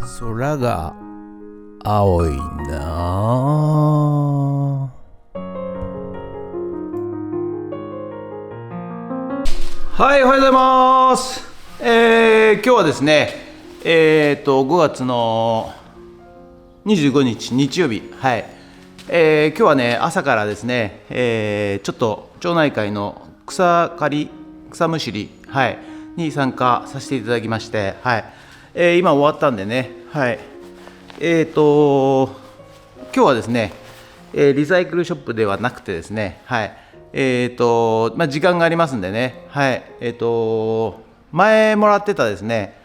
空が青いな。はい、おはようございます。今日はですね、5月の25日日曜日、はい。今日はね、朝からですね、ちょっと町内会の草むしり、はい、に参加させていただきまして、はい。今終わったんでね、はい。今日はですね、リサイクルショップではなくてですね、はい。時間がありますんでね、はい。前もらってたですね、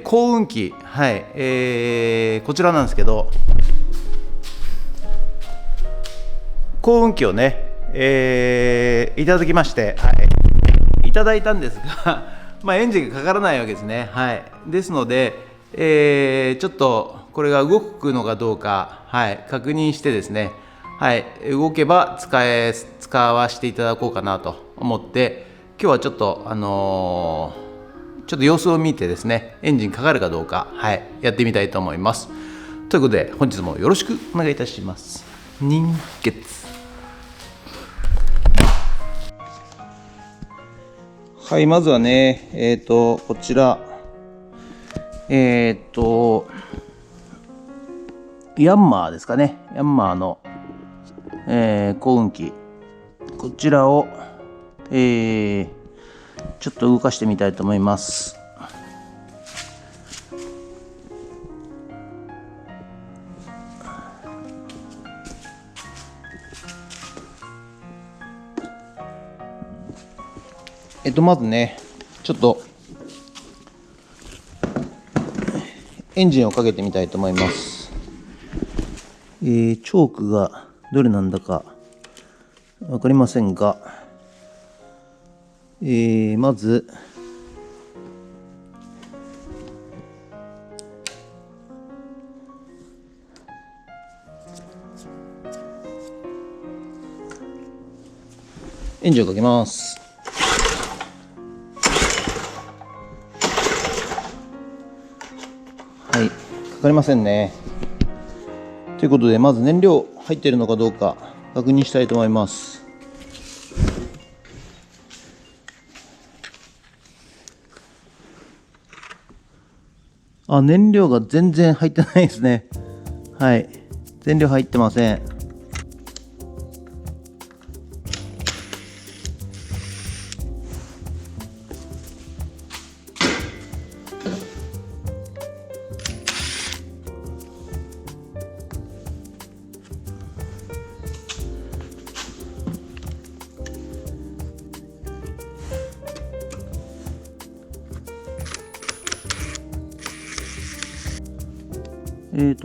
幸運期、はい。こちらなんですけど、幸運期をね、いただきまして、はい。いただいたんですが、エンジンがかからないわけですね。はい。ですので、ちょっとこれが動くのかどうか、はい、確認してですね、はい、動けば使わせていただこうかなと思って、今日はちょっとちょっと様子を見てですね、エンジンかかるかどうか、はい、やってみたいと思います。ということで、本日もよろしくお願いいたします。人血。はい、まずはね、こちら、ヤンマーですかね。ヤンマーの、幸運機。こちらを、ちょっと動かしてみたいと思います。まずね、ちょっとエンジンをかけてみたいと思います。チョークがどれなんだか分かりませんが、まずエンジンをかけます。はい、かかりませんね。ということで、まず燃料入っているのかどうか確認したいと思います。燃料が全然入ってないですね。はい、燃料入ってません。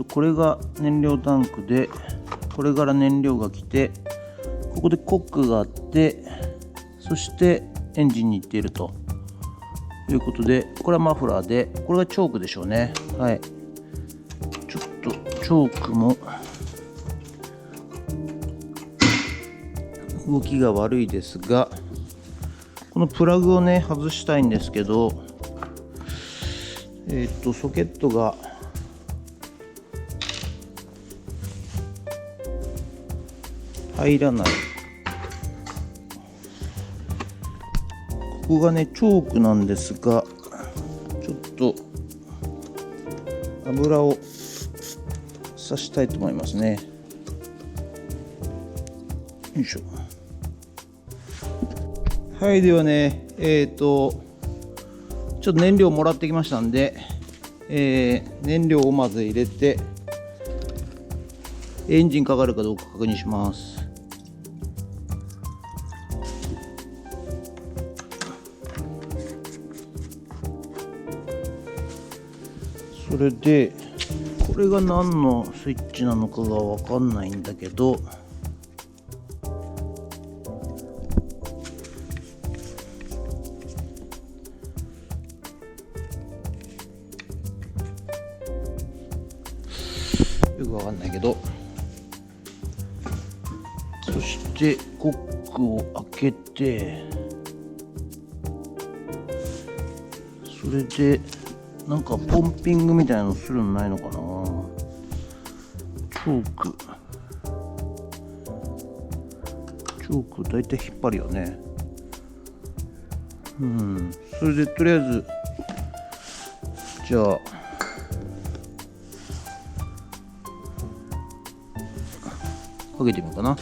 これが燃料タンクで、これから燃料が来て、ここでコックがあって、そしてエンジンに行っているということで、これはマフラーで、これがチョークでしょうね。はい。ちょっとチョークも動きが悪いですが、このプラグをね、外したいんですけど、ソケットが入らない。ここがね、チョークなんですが、ちょっと油をさしたいと思いますね。よいしょ。はい、ではね、ちょっと燃料もらってきましたんで、燃料をまず入れて、エンジンかかるかどうか確認します。それで、これが何のスイッチなのかが分かんないんだけど、よく分かんないけど、そしてコックを開けて、それでなんかポンピングみたいなのするのないのかな。チョーク大体引っ張るよね。それでとりあえずじゃあかけてみようかな。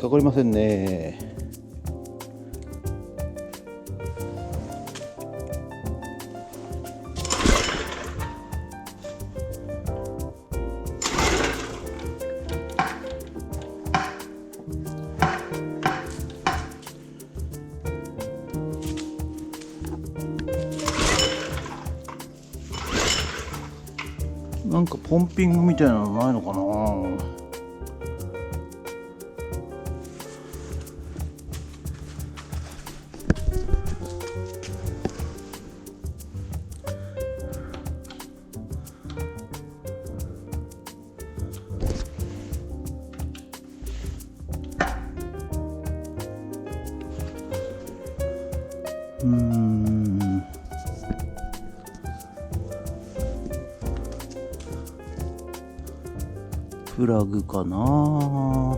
かかりませんね。なんかポンピングみたいなのないのかな。プラグかな。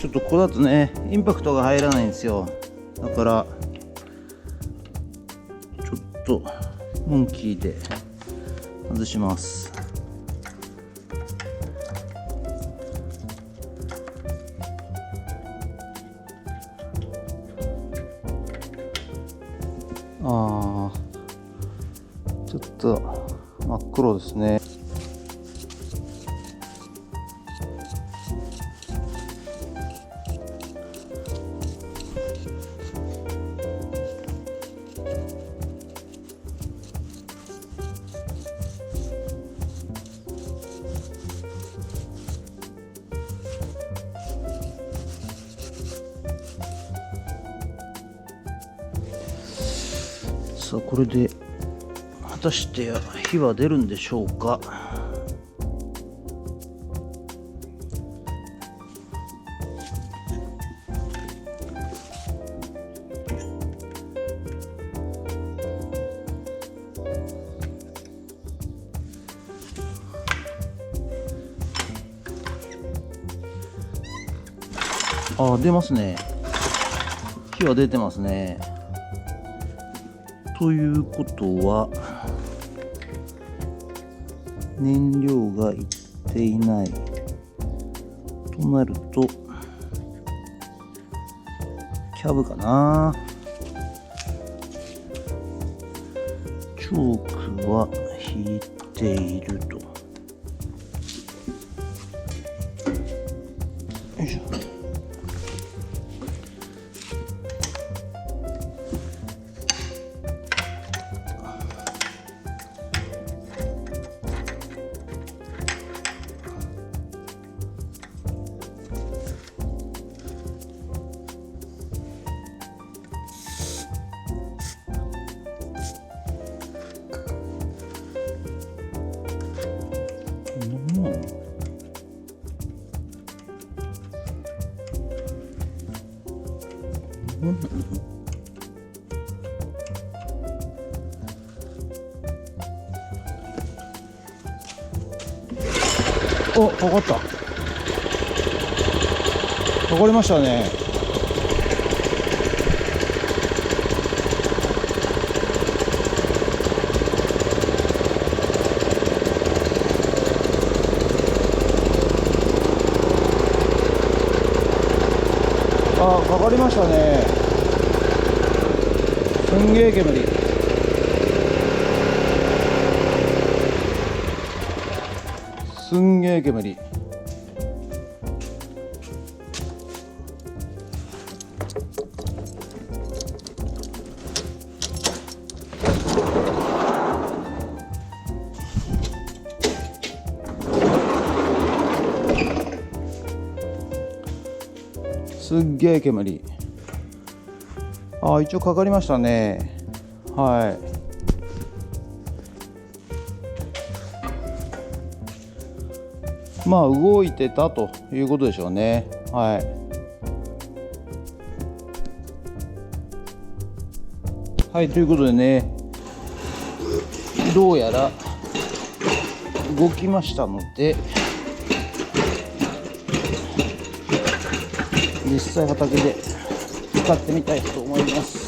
ちょっとここだとねインパクトが入らないんですよ。だからちょっとモンキーで外します。ちょっと真っ黒ですね。さあこれで果たして火は出るんでしょうか。出ますね。火は出てますね。ということは燃料がいっていないとなるとキャブかな。チョークは引いていると。よいしょ。お、かかった。かかりましたね。あ、かかりましたね。すんげえ煙。すんげえ煙。すっげえ煙。あ、一応かかりましたね。はい。まあ動いてたということでしょうね。はい。はい、ということでね、どうやら動きましたので、実際畑で使ってみたいと思います。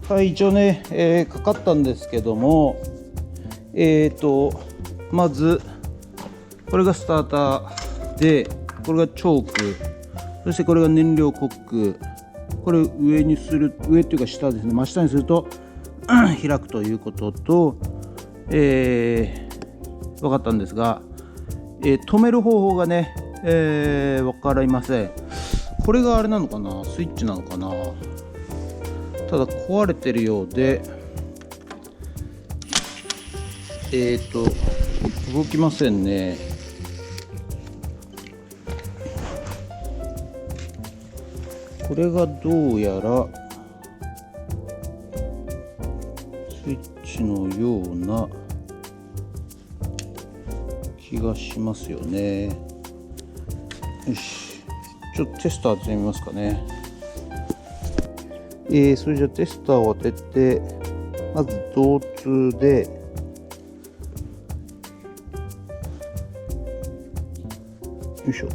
はい、一応ね、かかったんですけども、まずこれがスターターで、これがチョーク、そしてこれが燃料コック。これ上にする、上っていうか下ですね、真下にすると開くということと、分かったんですが、止める方法がね、分かりません。これがあれなのかな、スイッチなのかな。ただ壊れてるようで、動きませんね。これがどうやらスイッチのような気がしますよね。よし、ちょっとテスター当ててみますかね。それじゃテスターを当てて、まず導通で、よいしょ。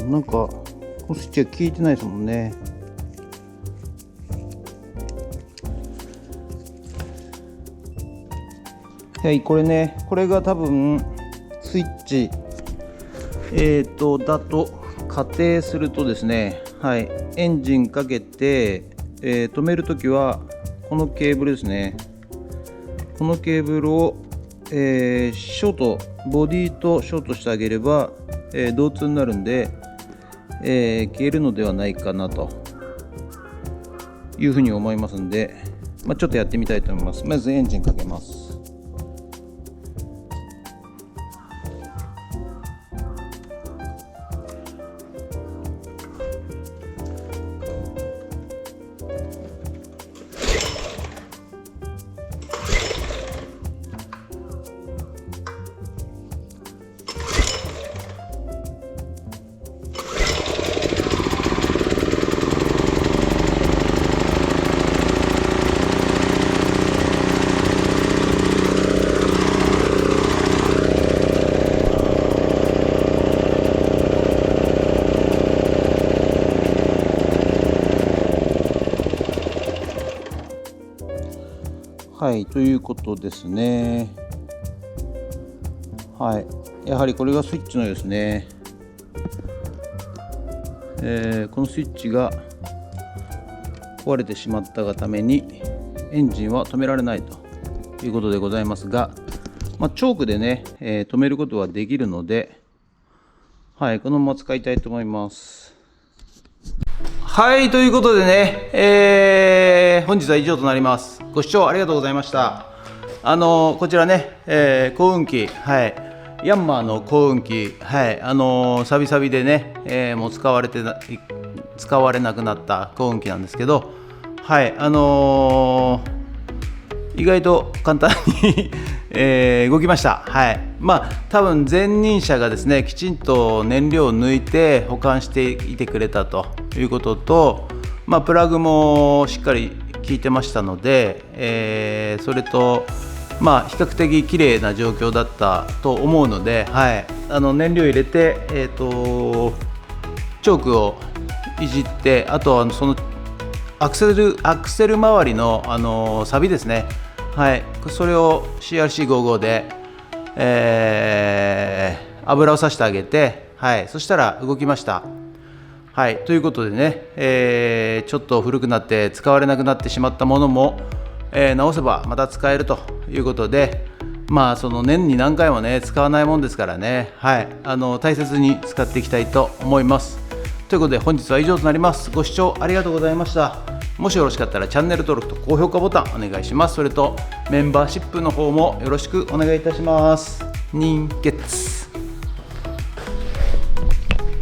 なんかこのスイッチが効いてないですもんね。はい、これね、これが多分スイッチだと仮定するとですね、はい、エンジンかけて、止めるときはこのケーブルですね。このケーブルを、ショート、ボディとショートしてあげれば、導通になるんで、消えるのではないかなというふうに思いますんで、ちょっとやってみたいと思います。まずエンジンかけます。はい、ということですね。はい、やはりこれがスイッチのようですね。このスイッチが壊れてしまったがためにエンジンは止められないということでございますが、チョークでね、止めることはできるので、はい、このまま使いたいと思います。はい、ということでね、本日は以上となります。ご視聴ありがとうございました。こちらね、幸運機、はい、ヤンマーの幸運機、はい、サビサビでね、もう使われなくなった幸運機なんですけど、はい、意外と簡単に動きました。はい、多分前任者がですね、きちんと燃料を抜いて保管していてくれたということと、プラグもしっかり効いてましたので、それと比較的綺麗な状況だったと思うので、はい、燃料入れて、チョークをいじって、あとはそのアクセル周りの、サビですね、はい、それを CRC55 で、油をさしてあげて、はい、そしたら動きました。はい、ということでね、ちょっと古くなって使われなくなってしまったものも、直せばまた使えるということで、その年に何回もね使わないもんですからね、はい、大切に使っていきたいと思います。ということで本日は以上となります。ご視聴ありがとうございました。もしよろしかったらチャンネル登録と高評価ボタンお願いします。それとメンバーシップの方もよろしくお願いいたします。人傑